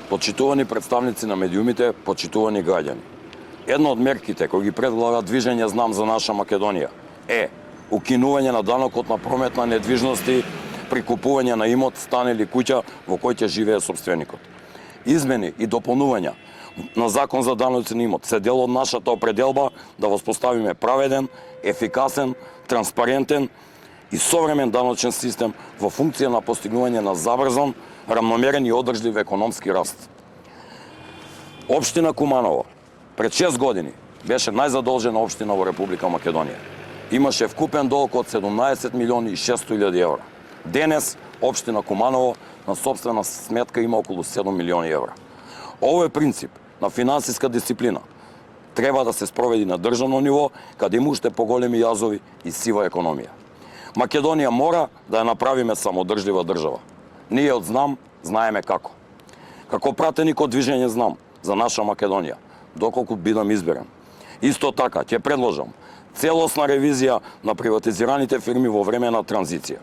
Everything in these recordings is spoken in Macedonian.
Почитувани представници на медиумите, почитувани граѓани. Една од мерките кои ги предлага Движење Знам за наша Македонија е укинување на данокот на промет на недвижности при купување на имот, стан или куќа во кој ќе живее собственикот. Измени и дополнувања на Закон за даноци на имот се дел од нашата определба да воспоставиме праведен, ефикасен, транспарентен и современ даночен систем во функција на постигнување на забрзан, рамномерен и одржлив економски раст. Општина Куманово пред 6 години беше најзадолжена општина во Република Македонија. Имаше вкупен долг од 17 милиони и 600 илјади евра. Денес општина Куманово на собствена сметка има околу 7 милиони евра. Овој принцип на финансиска дисциплина треба да се спроведи на државно ниво, каде има уште поголеми јазови и сива економија. Македонија мора да ја направиме самодржлива држава. Ние од Знам знаеме како. Како пратеник од Движење Знам за наша Македонија, доколку бидам изберен. Исто така ќе предложам целосна ревизија на приватизираните фирми во време на транзиција.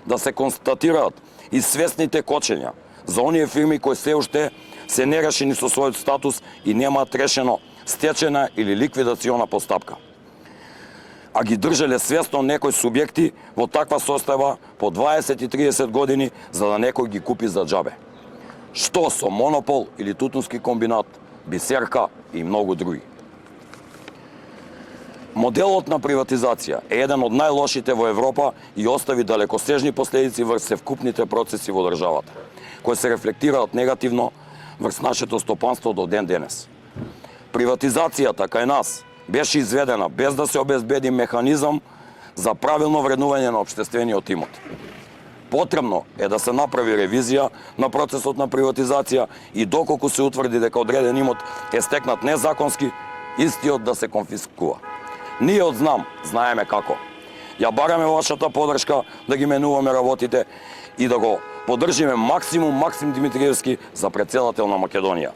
Да се констатираат и свесните кочења за оние фирми кои се уште се нерешени со својот статус и немаат решено стечена или ликвидациона постапка. А ги држеле свесно некои субјекти во таква состојба по 20 и 30 години за да некој ги купи за џабе. Што со монопол или тутунски комбинат, бисерка и многу други. Моделот на приватизација е еден од најлошите во Европа и остави далекосежни последици врз севкупните процеси во државата, кои се рефлектираат негативно врз нашето стопанство до ден денес. Приватизацијата кај нас беше изведена без да се обезбеди механизам за правилно вреднување на општествениот имот. Потребно е да се направи ревизија на процесот на приватизација и доколку се утврди дека одреден имот е стекнат незаконски, истиот да се конфискува. Ние од Знам знаеме како. Ја бараме вашата подршка да ги менуваме работите и да го поддржиме Максим Димитриевски за претседател на Македонија.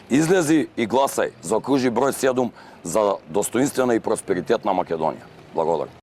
Излези и гласај за окружи број 7 за достоинствена и просперитетна Македонија. Благодарам.